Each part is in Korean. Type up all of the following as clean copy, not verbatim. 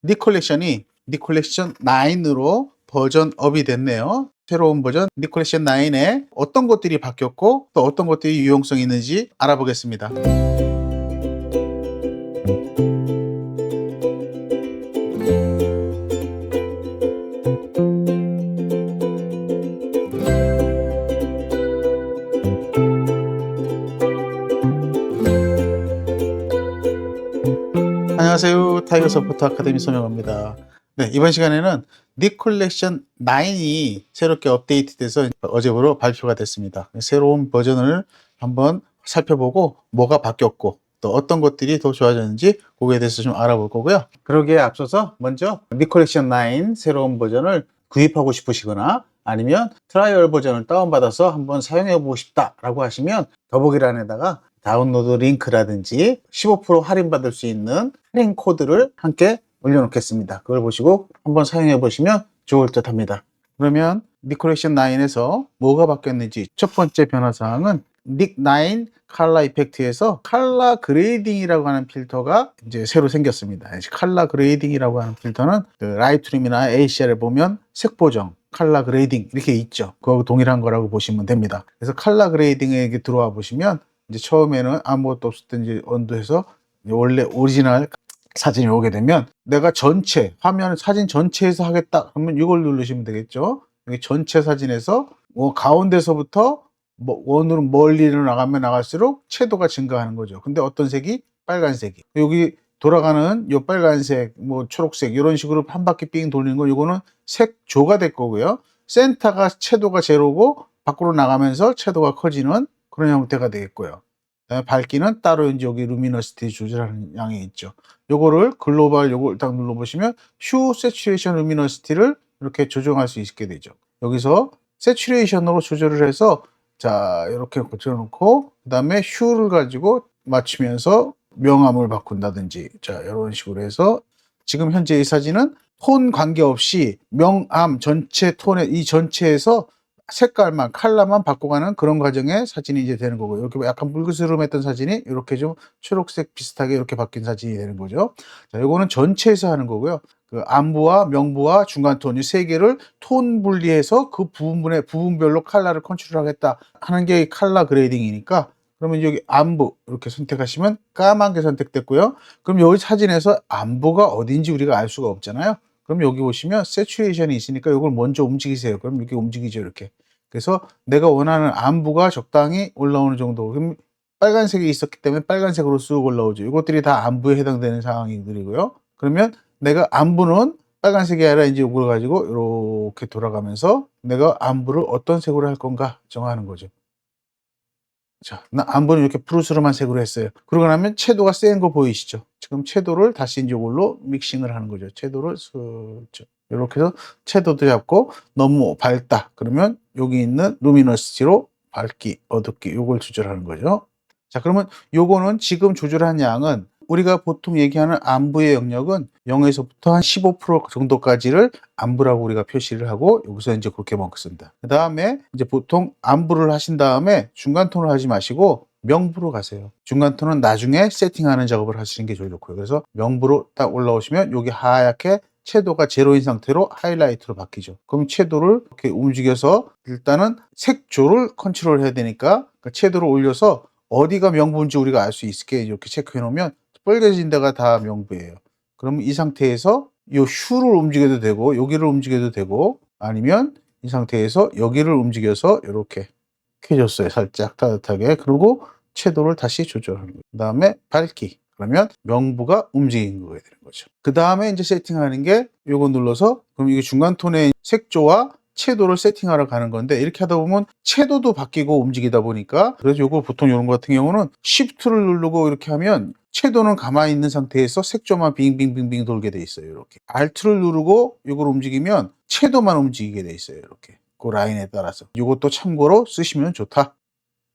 닉 컬렉션 9으로 버전업이 됐네요. 새로운 버전 닉 컬렉션 9에 어떤 것들이 바뀌었고 또 어떤 것들이 유용성이 있는지 알아보겠습니다. 안녕하세요. 타이거 서포트 아카데미 손영호입니다. 네, 이번 시간에는 닉 컬렉션 9이 새롭게 업데이트돼서 어제부로 발표가 됐습니다. 새로운 버전을 한번 살펴보고 뭐가 바뀌었고 또 어떤 것들이 더 좋아졌는지 그거에 대해서 좀 알아볼 거고요. 그러기에 앞서서 먼저 닉 컬렉션 9 새로운 버전을 구입하고 싶으시거나 아니면 트라이얼 버전을 다운받아서 한번 사용해 보고 싶다라고 하시면 더보기란에다가 다운로드 링크라든지 15% 할인받을 수 있는 할인 코드를 함께 올려놓겠습니다. 그걸 보시고 한번 사용해 보시면 좋을 듯 합니다. 그러면 닉 컬렉션 9에서 뭐가 바뀌었는지 첫 번째 변화사항은 닉 9 컬러 이펙트에서 컬러 그레이딩이라고 하는 필터가 이제 새로 생겼습니다. 컬러 그레이딩이라고 하는 필터는 그 라이트룸이나 ACR에 보면 색 보정, 컬러 그레이딩 이렇게 있죠. 그거하고 동일한 거라고 보시면 됩니다. 그래서 컬러 그레이딩에 들어와 보시면 이제 처음에는 아무것도 없었던 이제 언도에서 원래 오리지널 사진이 오게 되면 내가 전체 화면 사진 전체에서 하겠다 하면 이걸 누르시면 되겠죠. 여기 전체 사진에서 뭐 가운데서부터 뭐 원으로 멀리로 나가면 나갈수록 채도가 증가하는 거죠. 근데 어떤 색이 빨간색이 여기 돌아가는 요 빨간색 뭐 초록색 이런 식으로 한 바퀴 삥 돌리는 거 이거는 색조가 될 거고요. 센터가 채도가 제로고 밖으로 나가면서 채도가 커지는 그런 형태가 되겠고요. 밝기는 따로 이제 여기 루미너시티 조절하는 양이 있죠. 요거를 글로벌 요걸 딱 눌러보시면 휴 세츄레이션 루미너시티를 이렇게 조정할 수 있게 되죠. 여기서 세츄레이션으로 조절을 해서 자 이렇게 고쳐놓고 그 다음에 휴를 가지고 맞추면서 명암을 바꾼다든지 자 이런 식으로 해서 지금 현재 이 사진은 톤 관계없이 명암 전체 톤에 이 전체에서 색깔만 컬러만 바꿔가는 그런 과정의 사진이 이제 되는 거고요. 이렇게 약간 붉으스름했던 사진이 이렇게 좀 초록색 비슷하게 이렇게 바뀐 사진이 되는 거죠. 자, 이거는 전체에서 하는 거고요. 그 안부와 명부와 중간 톤 이 세 개를 톤 분리해서 그 부분별로 컬러를 컨트롤하겠다 하는 게 컬러 그레이딩이니까 그러면 여기 안부 이렇게 선택하시면 까만 게 선택됐고요. 그럼 여기 사진에서 안부가 어딘지 우리가 알 수가 없잖아요. 그럼 여기 보시면 세츄레이션이 있으니까 이걸 먼저 움직이세요. 그럼 이렇게 움직이죠, 이렇게. 그래서 내가 원하는 안부가 적당히 올라오는 정도. 그럼 빨간색이 있었기 때문에 빨간색으로 쑥 올라오죠. 이것들이 다 안부에 해당되는 상황들이고요. 그러면 내가 안부는 빨간색이 아니라 이제 이걸 가지고 이렇게 돌아가면서 내가 안부를 어떤 색으로 할 건가 정하는 거죠. 자, 안부는 이렇게 푸르스름한 색으로 했어요. 그러고 나면 채도가 센 거 보이시죠? 지금 채도를 다시 이제 이걸로 믹싱을 하는 거죠. 채도를 슬쩍 이렇게 해서 채도도 잡고 너무 밝다. 그러면 여기 있는 루미너시티로 밝기, 어둡기 요걸 조절하는 거죠. 자, 그러면 요거는 지금 조절한 양은 우리가 보통 얘기하는 안부의 영역은 0에서부터 한 15% 정도까지를 안부라고 우리가 표시를 하고 여기서 이제 그렇게 먹습니다. 그 다음에 이제 보통 안부를 하신 다음에 중간 톤을 하지 마시고 명부로 가세요. 중간 톤은 나중에 세팅하는 작업을 하시는 게 제일 좋고요. 그래서 명부로 딱 올라오시면 여기 하얗게 채도가 제로인 상태로 하이라이트로 바뀌죠. 그럼 채도를 이렇게 움직여서 일단은 색조를 컨트롤 해야 되니까 그 채도를 올려서 어디가 명부인지 우리가 알 수 있게 이렇게 체크해 놓으면 빨개진 데가 다 명부예요. 그러면 이 상태에서 이 휴를 움직여도 되고 여기를 움직여도 되고 아니면 이 상태에서 여기를 움직여서 이렇게 켜줬어요. 살짝 따뜻하게. 그리고 채도를 다시 조절하는 거예요. 그 다음에 밝기. 그러면 명부가 움직이는 거가 되는 거죠. 그 다음에 이제 세팅하는 게 요거 눌러서 그럼 이게 중간 톤의 색조와 채도를 세팅하러 가는 건데 이렇게 하다 보면 채도도 바뀌고 움직이다 보니까 그래서 요거 보통 이런 거 같은 경우는 Shift를 누르고 이렇게 하면 채도는 가만히 있는 상태에서 색조만 빙빙빙빙 돌게 돼 있어요. 이렇게 Alt를 누르고 이걸 움직이면 채도만 움직이게 돼 있어요. 이렇게 그 라인에 따라서 이것도 참고로 쓰시면 좋다.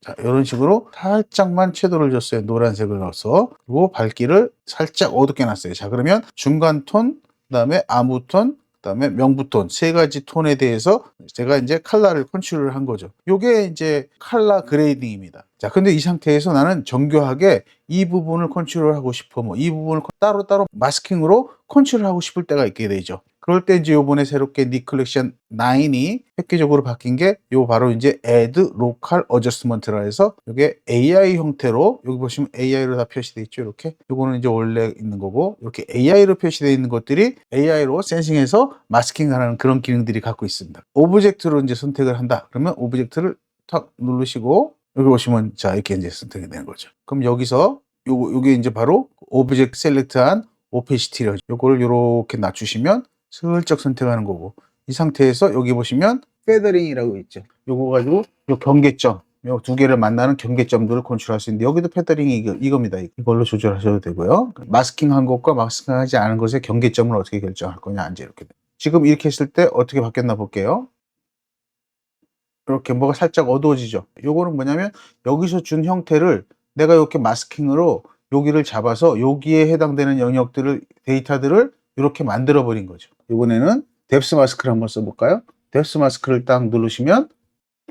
자, 이런 식으로 살짝만 채도를 줬어요. 노란색을 넣어서. 그리고 밝기를 살짝 어둡게 놨어요. 자, 그러면 중간 톤, 그 다음에 아무 톤, 그다음에 명부톤 세 가지 톤에 대해서 제가 이제 컬러를 컨트롤을 한 거죠. 요게 이제 컬러 그레이딩입니다. 자, 근데 이 상태에서 나는 정교하게 이 부분을 컨트롤하고 싶어. 뭐 이 부분을 따로따로 마스킹으로 컨트롤하고 싶을 때가 있게 되죠. 그럴 때 이제 요번에 새롭게 닉 컬렉션 9이 획기적으로 바뀐 게 요 바로 이제 Add Local Adjustment라 해서 요게 AI 형태로 여기 보시면 AI로 다 표시되어 있죠. 이렇게 요거는 이제 원래 있는 거고 이렇게 AI로 표시되어 있는 것들이 AI로 센싱해서 마스킹하는 그런 기능들이 갖고 있습니다. 오브젝트로 이제 선택을 한다. 그러면 오브젝트를 탁 누르시고 여기 보시면 자 이렇게 이제 선택이 되는 거죠. 그럼 여기서 요게 이제 바로 오브젝트 셀렉트한 오페시티를 요거를 요렇게 낮추시면 슬쩍 선택하는 거고 이 상태에서 여기 보시면 페더링이라고 있죠. 요거 가지고 요 경계점 요 두 개를 만나는 경계점들을 컨트롤할 수 있는데 여기도 페더링이 이겁니다. 이걸로 조절하셔도 되고요. 마스킹한 것과 마스킹하지 않은 것의 경계점을 어떻게 결정할 거냐 이제 이렇게 지금 이렇게 했을 때 어떻게 바뀌었나 볼게요. 이렇게 뭐가 살짝 어두워지죠. 요거는 뭐냐면 여기서 준 형태를 내가 이렇게 마스킹으로 여기를 잡아서 여기에 해당되는 영역들을 데이터들을 이렇게 만들어 버린 거죠. 이번에는 뎁스 마스크를 한번 써볼까요? 뎁스 마스크를 딱 누르시면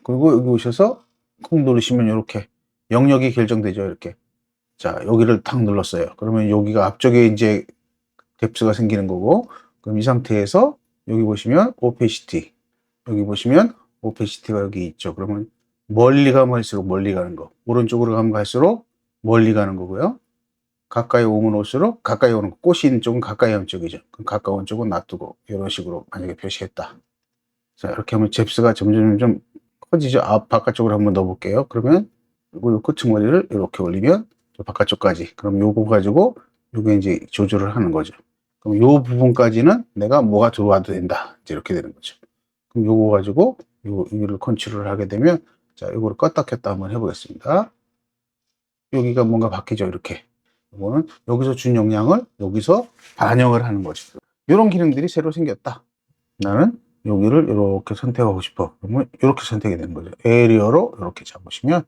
그리고 여기 오셔서 콕 누르시면 이렇게 영역이 결정되죠. 이렇게 자 여기를 탁 눌렀어요. 그러면 여기가 앞쪽에 이제 뎁스가 생기는 거고 그럼 이 상태에서 여기 보시면 오페시티 여기 보시면 오페시티가 여기 있죠. 그러면 멀리 가면 갈수록 멀리 가는 거 오른쪽으로 가면 갈수록 멀리 가는 거고요. 가까이 오면 올수록 가까이 오는 거 꽃이 있는 쪽은 가까이 하는 쪽이죠. 그럼 가까운 쪽은 놔두고 이런 식으로 만약에 표시했다. 자 이렇게 하면 잽스가 점점 커지죠. 바깥쪽으로 한번 넣어볼게요. 그러면 요 끝머리를 이렇게 올리면 바깥쪽까지 그럼 요거 가지고 요게 이제 조절을 하는 거죠. 그럼 요 부분까지는 내가 뭐가 들어와도 된다. 이제 이렇게 되는 거죠. 그럼 요거 가지고 이거를 컨트롤을 하게 되면 자 요거를 껐다 켰다 한번 해보겠습니다. 여기가 뭔가 바뀌죠. 이렇게 이거는 여기서 준 영향을 여기서 반영을 하는 거죠. 이런 기능들이 새로 생겼다. 나는 여기를 이렇게 선택하고 싶어. 그러면 이렇게 선택이 되는 거죠. 에리어로 이렇게 잡으시면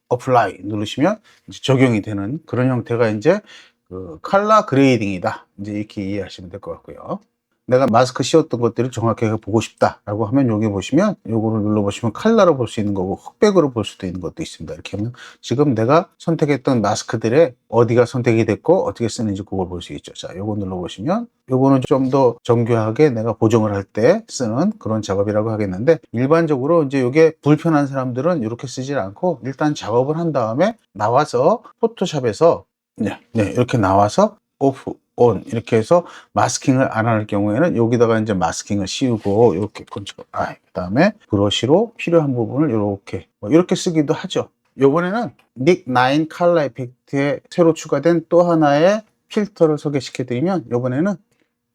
어플라이 누르시면 이제 적용이 되는 그런 형태가 이제 그 컬러 그레이딩이다. 이제 이렇게 이해하시면 될 것 같고요. 내가 마스크 씌웠던 것들을 정확하게 보고 싶다라고 하면 여기 보시면 요거를 눌러보시면 컬러로 볼 수 있는 거고 흑백으로 볼 수도 있는 것도 있습니다. 이렇게 하면 지금 내가 선택했던 마스크들의 어디가 선택이 됐고 어떻게 쓰는지 그걸 볼 수 있죠. 자, 요거 눌러보시면 요거는 좀 더 정교하게 내가 보정을 할 때 쓰는 그런 작업이라고 하겠는데 일반적으로 이제 요게 불편한 사람들은 이렇게 쓰질 않고 일단 작업을 한 다음에 나와서 포토샵에서 이렇게 나와서 오프 온 이렇게 해서 마스킹을 안 할 경우에는 여기다가 이제 마스킹을 씌우고 이렇게 컨트롤 그다음에 브러쉬로 필요한 부분을 이렇게 쓰기도 하죠. 요번에는 닉 9 컬러 이펙트에 새로 추가된 또 하나의 필터를 소개시켜 드리면 요번에는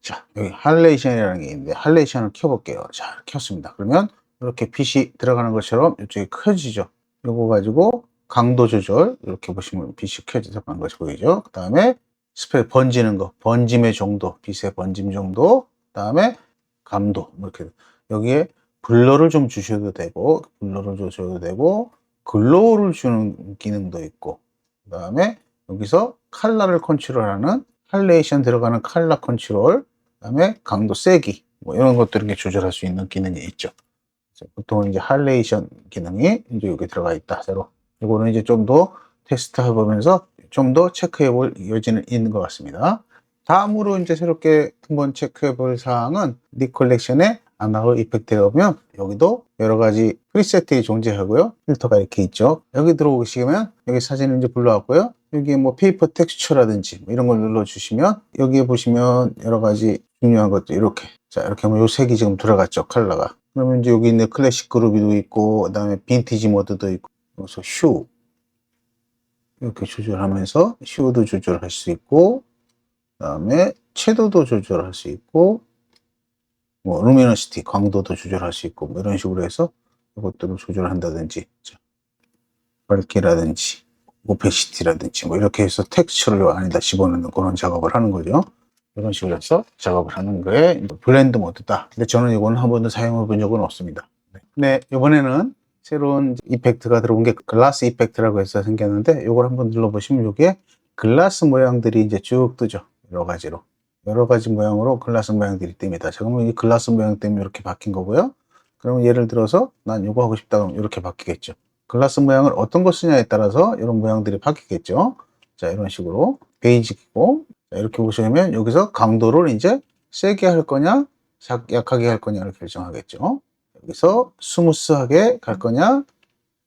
자 여기 할레이션이라는 게 있는데 할레이션을 켜볼게요. 자 켰습니다. 그러면 이렇게 빛이 들어가는 것처럼 이쪽에 켜지죠. 요거 가지고 강도 조절 이렇게 보시면 빛이 켜져서 가는 것이 보이죠. 그 다음에 스펙 번지는 거, 번짐의 정도, 빛의 번짐 정도, 그다음에 감도 이렇게 여기에 블러를 좀 주셔도 되고, 블러를 주셔도 되고, 글로우를 주는 기능도 있고, 그다음에 여기서 컬러를 컨트롤하는 할레이션 들어가는 컬러 컨트롤, 그다음에 강도 세기 뭐 이런 것들을 이렇게 조절할 수 있는 기능이 있죠. 보통 이제 할레이션 기능이 이제 여기 들어가 있다 새로. 이거는 이제 좀 더 테스트 해보면서 좀 더 체크해 볼 여지는 있는 것 같습니다. 다음으로 이제 새롭게 한번 체크해 볼 사항은 닉 컬렉션의 아나로 이펙트에 오면 여기도 여러 가지 프리셋이 존재하고요. 필터가 이렇게 있죠. 여기 들어오시면 여기 사진을 이제 불러왔고요. 여기 뭐 페이퍼 텍스처라든지 뭐 이런 걸 눌러주시면 여기에 보시면 여러 가지 중요한 것들 이렇게 자 이렇게 하면 요 색이 지금 들어갔죠. 컬러가. 그러면 이제 여기 있는 클래식 그루비도 있고 그다음에 빈티지 모드도 있고 그래서 슈 이렇게 조절하면서 슈도 조절할 수 있고 그다음에 채도도 조절할 수 있고 뭐 루미너시티 광도도 조절할 수 있고 뭐 이런 식으로 해서 이것들을 조절한다든지 밝기라든지 오페시티라든지 뭐 이렇게 해서 텍스처를 안에다 집어넣는 그런 작업을 하는 거죠. 이런 식으로 해서 작업을 하는 거에 블렌드 모드다. 근데 저는 이거는 한 번도 사용해 본 적은 없습니다. 네, 이번에는 새로운 이펙트가 들어온 게 글라스 이펙트라고 해서 생겼는데 이걸 한번 눌러보시면 이게 글라스 모양들이 이제 쭉 뜨죠. 여러 가지로. 여러 가지 모양으로 글라스 모양들이 뜹니다. 자, 그러면 이 글라스 모양 때문에 이렇게 바뀐 거고요. 그러면 예를 들어서 난 이거 하고 싶다 그러면 이렇게 바뀌겠죠. 글라스 모양을 어떤 거 쓰냐에 따라서 이런 모양들이 바뀌겠죠. 자, 이런 식으로 베이직이고, 자, 이렇게 보시면 여기서 강도를 이제 세게 할 거냐, 약하게 할 거냐를 결정하겠죠. 여기서 스무스하게 갈 거냐,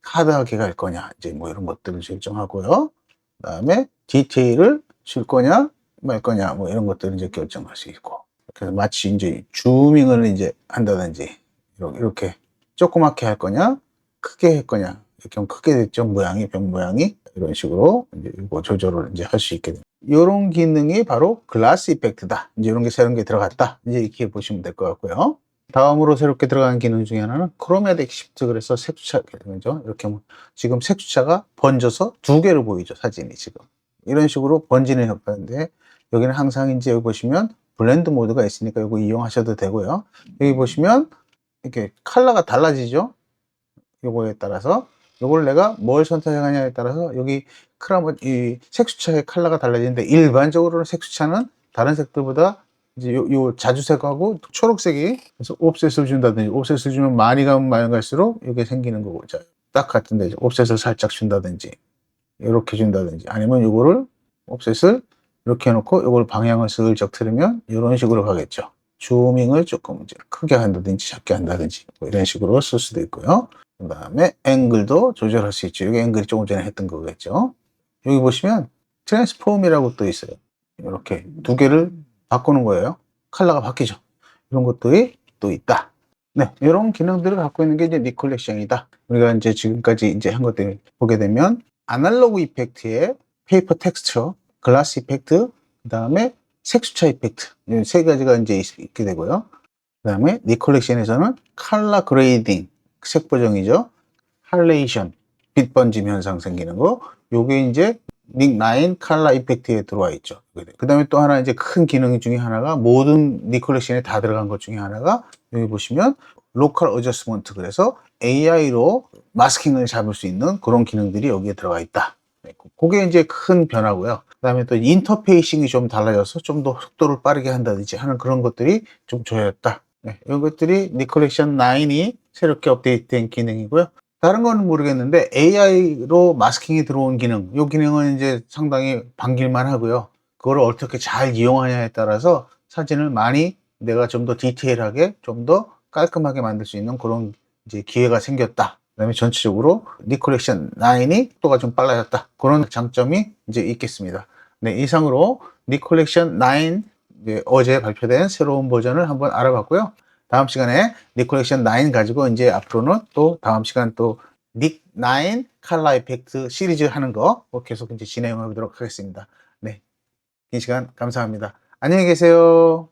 하드하게 갈 거냐, 이제 뭐 이런 것들을 결정하고요. 그다음에 디테일을 줄 거냐, 말 거냐, 뭐 이런 것들을 이제 결정할 수 있고. 그래서 마치 이제 줌밍을 이제 한다든지, 이렇게 조그맣게 할 거냐, 크게 할 거냐, 이렇게 하면 크게 됐죠. 모양이, 병 모양이. 이런 식으로 이제 이거 조절을 이제 할 수 있게 됩니다. 이런 기능이 바로 글라스 이펙트다. 이제 이런 게 새로운 게 들어갔다. 이제 이렇게 보시면 될 것 같고요. 다음으로 새롭게 들어간 기능 중에 하나는 크로매틱 시프트, 그래서 색주차 기능이죠. 이렇게 하면 지금 색주차가 번져서 두 개로 보이죠. 사진이 지금. 이런 식으로 번지는 효과인데, 여기는 항상 이제 여기 보시면 블렌드 모드가 있으니까 이거 이용하셔도 되고요. 여기 보시면 이렇게 컬러가 달라지죠. 요거에 따라서 요걸 내가 뭘 선택하냐에 따라서 여기 이 색수차의 컬러가 달라지는데, 일반적으로는 색수차는 다른 색들보다 이제 요 자주색하고 초록색이, 그래서 옵셋을 준다든지, 옵셋을 주면 많이 가면 많이 갈수록 이게 생기는 거고, 자, 딱 같은데 옵셋을 살짝 준다든지, 이렇게 준다든지, 아니면 요거를 옵셋을 이렇게 해놓고 요걸 방향을 슬쩍 틀으면 이런 식으로 가겠죠. 줌밍을 조금 이제 크게 한다든지 작게 한다든지, 뭐 이런 식으로 쓸 수도 있고요. 그 다음에 앵글도 조절할 수 있죠. 이게 앵글이 조금 전에 했던 거겠죠. 여기 보시면 트랜스폼이라고 또 있어요. 이렇게 두 개를 바꾸는 거예요. 컬러가 바뀌죠. 이런 것들이 또 있다. 네, 이런 기능들을 갖고 있는 게 이제 니콜렉션이다. 우리가 이제 지금까지 이제 한 것들 보게 되면, 아날로그 이펙트에 페이퍼 텍스처, 글라스 이펙트, 그 다음에 색수차 이펙트, 이 세 가지가 이제 있게 되고요. 그 다음에 니콜렉션에서는 컬러 그레이딩, 색 보정이죠. 할레이션, 빛 번짐 현상 생기는 거. 요게 이제 닉9 컬러 이펙트에 들어와 있죠. 그 다음에 또 하나 이제 큰 기능 중에 하나가, 모든 니콜렉션에 다 들어간 것 중에 하나가, 여기 보시면 로컬 어저스먼트, 그래서 AI로 마스킹을 잡을 수 있는 그런 기능들이 여기에 들어가 있다. 그게 이제 큰 변화고요. 그 다음에 또 인터페이싱이 좀 달라져서 좀 더 속도를 빠르게 한다든지 하는 그런 것들이 좀 좋아졌다. 네, 이런 것들이 니콜렉션 9이 새롭게 업데이트된 기능이고요. 다른 거는 모르겠는데 AI로 마스킹이 들어온 기능, 이 기능은 이제 상당히 반길만 하고요. 그거를 어떻게 잘 이용하냐에 따라서 사진을 많이 내가 좀 더 디테일하게, 좀 더 깔끔하게 만들 수 있는 그런 이제 기회가 생겼다. 그다음에 전체적으로 니콜렉션 9이 속도가 좀 빨라졌다. 그런 장점이 이제 있겠습니다. 네, 이상으로 니콜렉션 9 이제 어제 발표된 새로운 버전을 한번 알아봤고요. 다음 시간에 니콜렉션 9 가지고 이제 앞으로는 또 다음 시간 또 닉9 컬러 이펙트 시리즈 하는 거 계속 이제 진행해 보도록 하겠습니다. 네, 긴 시간 감사합니다. 안녕히 계세요.